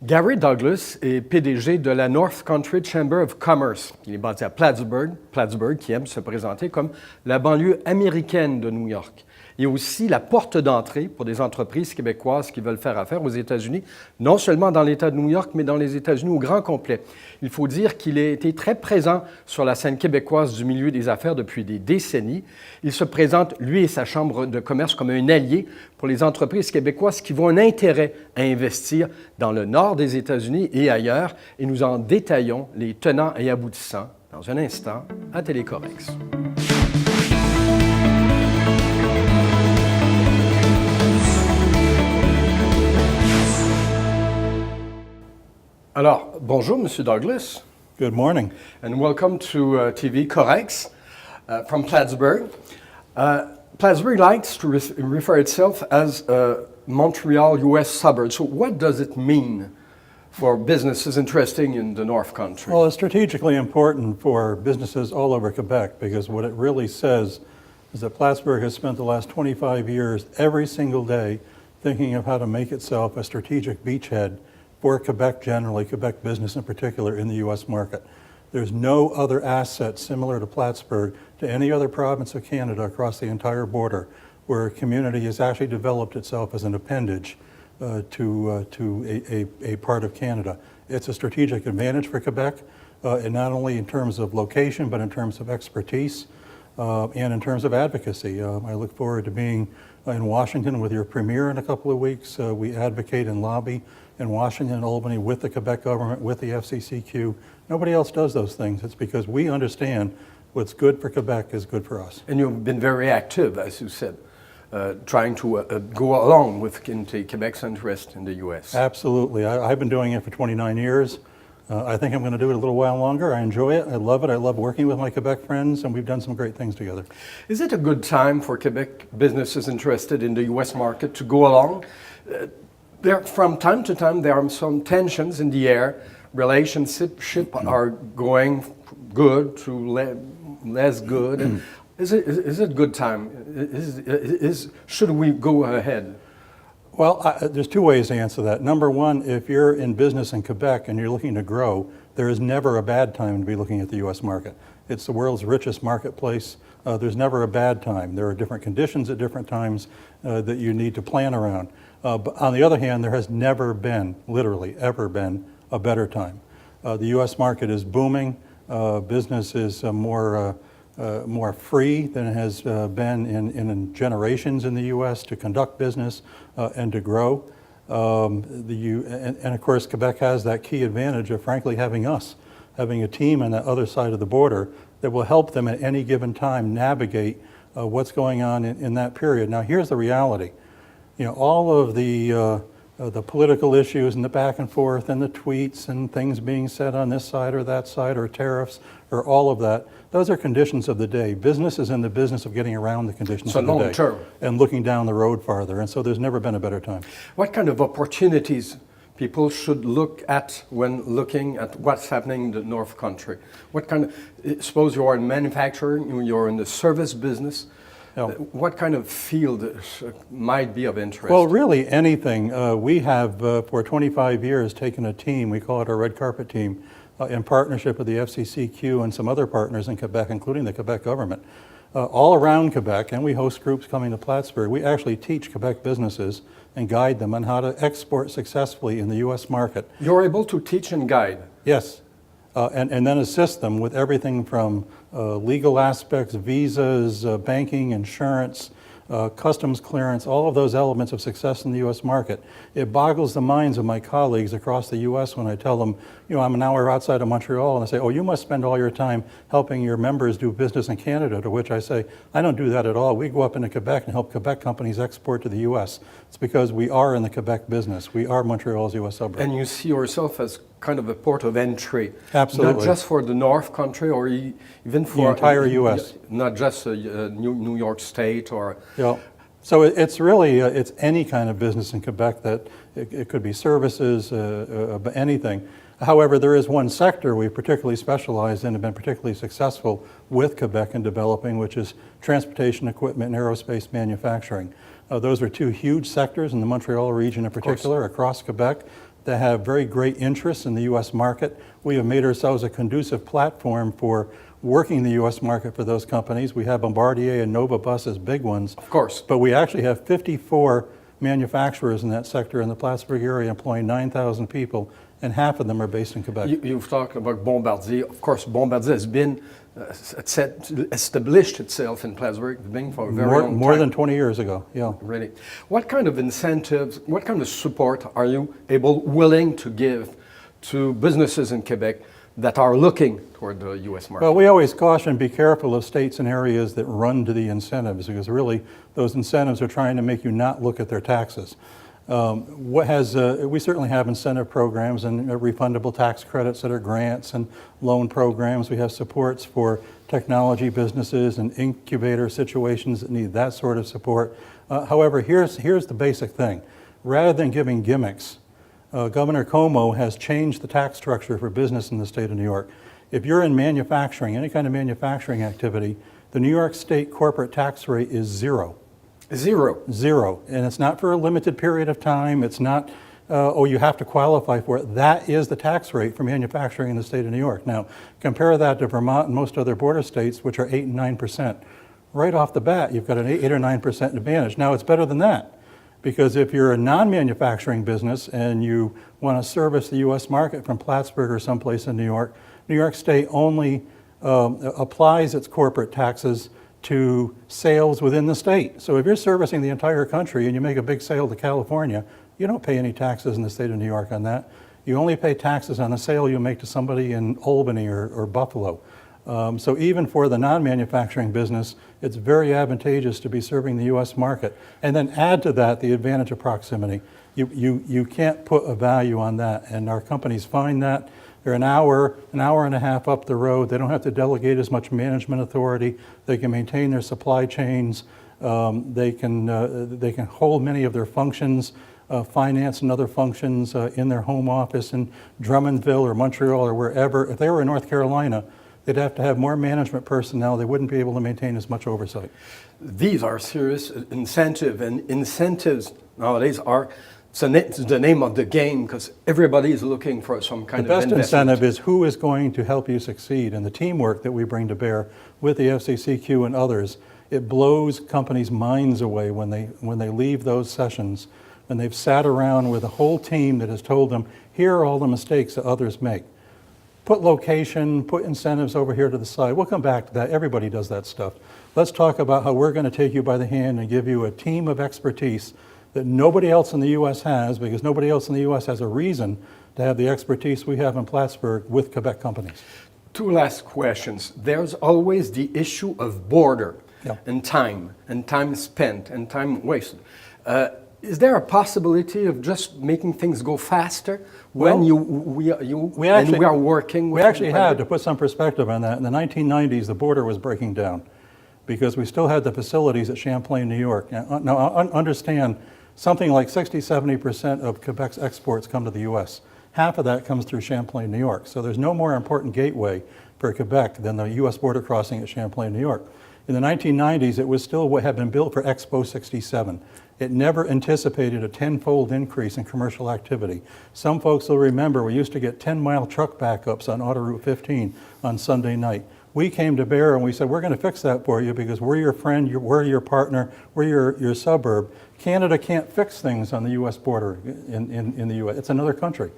Garry Douglas est PDG de la North Country Chamber of Commerce. Il est basé à Plattsburgh, qui aime se présenter comme la banlieue américaine de New York. Et aussi la porte d'entrée pour des entreprises québécoises qui veulent faire affaire aux États-Unis, non seulement dans l'État de New York, mais dans les États-Unis au grand complet. Il faut dire qu'il a été très présent sur la scène québécoise du milieu des affaires depuis des décennies. Il se présente, lui et sa chambre de commerce, comme un allié pour les entreprises québécoises qui vont un intérêt à investir dans le nord des États-Unis et ailleurs. Et nous en détaillons les tenants et aboutissants dans un instant à Télécorex. Alors, bonjour, Monsieur Douglas. Good morning. And welcome to TV Corex from Plattsburgh. Plattsburgh likes to refer itself as a Montreal, U.S. suburb. So what does it mean for businesses interested in the North Country? Well, it's strategically important for businesses all over Quebec because what it really says is that Plattsburgh has spent the last 25 years every single day thinking of how to make itself a strategic beachhead for Quebec generally, Quebec business in particular, in the U.S. market. There's no other asset similar to Plattsburgh to any other province of Canada across the entire border where a community has actually developed itself as an appendage to a part of Canada. It's a strategic advantage for Quebec, and not only in terms of location, but in terms of expertise and in terms of advocacy. I look forward to being in Washington with your premier in a couple of weeks. We advocate and lobby in Washington and Albany with the Quebec government, with the FCCQ. Nobody else does those things. It's because we understand what's good for Quebec is good for us. And you've been very active, as you said, trying to go along with Quebec's interest in the U.S. Absolutely. I've been doing it for 29 years. I think I'm going to do it a little while longer. I enjoy it. I love it. I love working with my Quebec friends, and we've done some great things together. Is it a good time for Quebec businesses interested in the U.S. market to go along? From time to time, there are some tensions in the air. Relationships are going good to less good. And is it a good time? Should we go ahead? Well, there's two ways to answer that. Number one, if you're in business in Quebec and you're looking to grow, there is never a bad time to be looking at the U.S. market. It's the world's richest marketplace. There's never a bad time. There are different conditions at different times that you need to plan around. But on the other hand, there has never been, literally ever been, a better time. The U.S. market is booming. Business is more free than it has been in generations in the U.S. to conduct business and to grow. And of course, Quebec has that key advantage of frankly having a team on the other side of the border that will help them at any given time navigate what's going on in that period. Now, here's the reality. You know, all of the political issues and the back and forth and the tweets and things being said on this side or that side or tariffs or all of that, those are conditions of the day. Business is in the business of getting around the conditions of the day term. And looking down the road farther. And so there's never been a better time. What kind of opportunities people should look at when looking at what's happening in the North Country? What kind of, suppose you are in manufacturing, you're in the service business. What kind of field might be of interest? Well, really anything. We have, for 25 years, taken a team, we call it our red carpet team, in partnership with the FCCQ and some other partners in Quebec, including the Quebec government, all around Quebec, and we host groups coming to Plattsburgh. We actually teach Quebec businesses and guide them on how to export successfully in the U.S. market. You're able to teach and guide? Yes. And then assist them with everything from legal aspects, visas, banking, insurance, customs clearance, all of those elements of success in the U.S. market. It boggles the minds of my colleagues across the U.S. when I tell them, you know, I'm an hour outside of Montreal, and I say, oh, you must spend all your time helping your members do business in Canada, to which I say, I don't do that at all. We go up into Quebec and help Quebec companies export to the U.S. It's because we are in the Quebec business. We are Montreal's U.S. suburb. And you see yourself as kind of a port of entry. Absolutely. Not just for the North Country or even for the entire U.S. Not just New York State or... Yeah. So it's really, it's any kind of business in Quebec that it could be services, anything. However, there is one sector we particularly specialize in and been particularly successful with Quebec in developing, which is transportation equipment and aerospace manufacturing. Those are two huge sectors in the Montreal region in particular, across Quebec. that have very great interests in the U.S. market. We have made ourselves a conducive platform for working the U.S. market for those companies. We have Bombardier and Nova Bus as big ones. Of course. But we actually have 54 manufacturers in that sector in the Plattsburgh area employing 9,000 people, and half of them are based in Quebec. You've talked about Bombardier. Of course, Bombardier has been established itself in Plattsburgh for a very long time. More than 20 years ago, yeah. Really. What kind of incentives, what kind of support are you willing to give to businesses in Quebec that are looking toward the U.S. market? Well, we always caution, be careful of states and areas that run to the incentives, because really those incentives are trying to make you not look at their taxes. We certainly have incentive programs and refundable tax credits that are grants and loan programs. We have supports for technology businesses and incubator situations that need that sort of support. However, here's the basic thing. Rather than giving gimmicks, Governor Cuomo has changed the tax structure for business in the state of New York. If you're in manufacturing, any kind of manufacturing activity, the New York State corporate tax rate is zero. Zero. Zero. And it's not for a limited period of time. It's not, you have to qualify for it. That is the tax rate for manufacturing in the state of New York. Now, compare that to Vermont and most other border states, which are 8 and 9%. Right off the bat, you've got an 8 or 9% advantage. Now, it's better than that, because if you're a non-manufacturing business and you want to service the U.S. market from Plattsburgh or someplace in New York State only applies its corporate taxes to sales within the state. So if you're servicing the entire country and you make a big sale to California, you don't pay any taxes in the state of New York on that. You only pay taxes on a sale you make to somebody in Albany or Buffalo. So even for the non-manufacturing business, it's very advantageous to be serving the U.S. market. And then add to that the advantage of proximity. You can't put a value on that, and our companies find that. They're an hour and a half up the road. They don't have to delegate as much management authority. They can maintain their supply chains. They can hold many of their functions, finance and other functions in their home office in Drummondville or Montreal or wherever. If they were in North Carolina, they'd have to have more management personnel. They wouldn't be able to maintain as much oversight. These are serious incentives, and incentives nowadays are it's the name of the game, because everybody is looking for some kind of investment. The best incentive is who is going to help you succeed, and the teamwork that we bring to bear with the FCCQ and others, it blows companies' minds away when they leave those sessions, and they've sat around with a whole team that has told them, here are all the mistakes that others make. Put location, put incentives over here to the side. We'll come back to that. Everybody does that stuff. Let's talk about how we're going to take you by the hand and give you a team of expertise that nobody else in the U.S. has, because nobody else in the U.S. has a reason to have the expertise we have in Plattsburgh with Quebec companies. Two last questions. There's always the issue of border and time spent and time wasted. Is there a possibility of just making things go faster when we are working with? We actually had, to put some perspective on that, in the 1990s, the border was breaking down because we still had the facilities at Champlain, New York. Now understand, something like 60-70% of Quebec's exports come to the U.S. Half of that comes through Champlain, New York. So there's no more important gateway for Quebec than the U.S. border crossing at Champlain, New York. In the 1990s, it was still what had been built for Expo 67. It never anticipated a tenfold increase in commercial activity. Some folks will remember we used to get 10-mile truck backups on Auto Route 15 on Sunday night. We came to bear and we said, we're going to fix that for you because we're your friend, we're your partner, we're your suburb. Canada can't fix things on the U.S. border in the U.S. It's another country.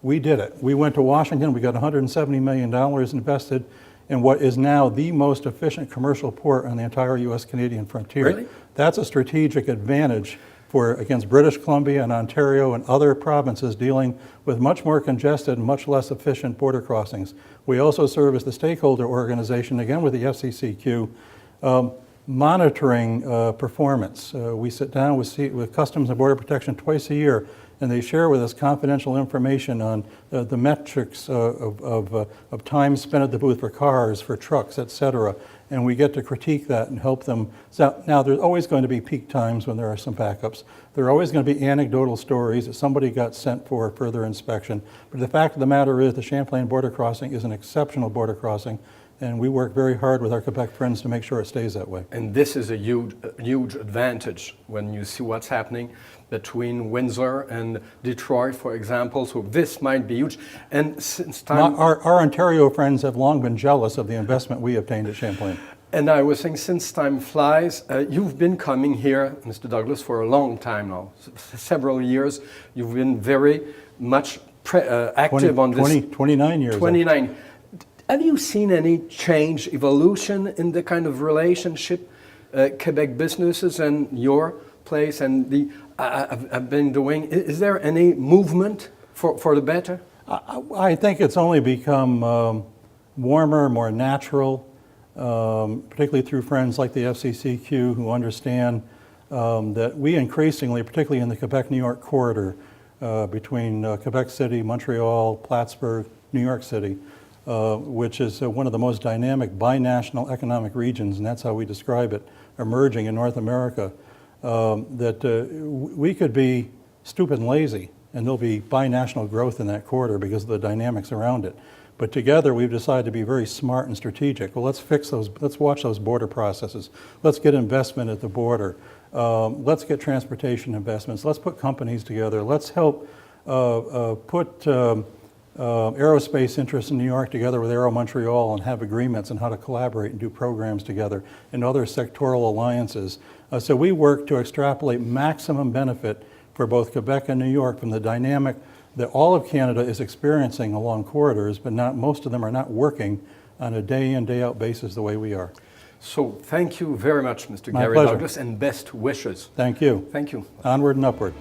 We did it. We went to Washington. We got $170 million invested in what is now the most efficient commercial port on the entire U.S.-Canadian frontier. Really? That's a strategic advantage against British Columbia and Ontario and other provinces dealing with much more congested and much less efficient border crossings. We also serve as the stakeholder organization, again with the FCCQ, monitoring performance. We sit down with Customs and Border Protection twice a year, and they share with us confidential information on the metrics of time spent at the booth for cars, for trucks, et cetera. And we get to critique that and help them. So now, there's always going to be peak times when there are some backups. There are always going to be anecdotal stories that somebody got sent for further inspection. But the fact of the matter is the Champlain border crossing is an exceptional border crossing. and we work very hard with our Quebec friends to make sure it stays that way. And this is a huge advantage when you see what's happening between Windsor and Detroit, for example. So this might be huge. And since time... Our Ontario friends have long been jealous of the investment we obtained at Champlain. And I was saying, since time flies, you've been coming here, Mr. Douglas, for a long time now, several years. You've been very much active on this. 29 years. 29. Have you seen any change, evolution in the kind of relationship Quebec businesses and your place and the have been doing? Is there any movement for the better? I think it's only become warmer, more natural, particularly through friends like the FCCQ who understand that we increasingly, particularly in the Quebec-New York corridor between Quebec City, Montreal, Plattsburgh, New York City, which is one of the most dynamic binational economic regions, and that's how we describe it, emerging in North America, that we could be stupid and lazy, and there'll be binational growth in that corridor because of the dynamics around it. But together we've decided to be very smart and strategic. Well, let's watch those border processes. Let's get investment at the border. Let's get transportation investments. Let's put companies together. Let's help put aerospace interests in New York together with Aero Montreal and have agreements on how to collaborate and do programs together and other sectoral alliances. So we work to extrapolate maximum benefit for both Quebec and New York from the dynamic that all of Canada is experiencing along corridors, but most of them are not working on a day-in, day-out basis the way we are. So thank you very much, Mr. My Garry pleasure. Douglas, and best wishes. Thank you. Thank you. Onward and upward.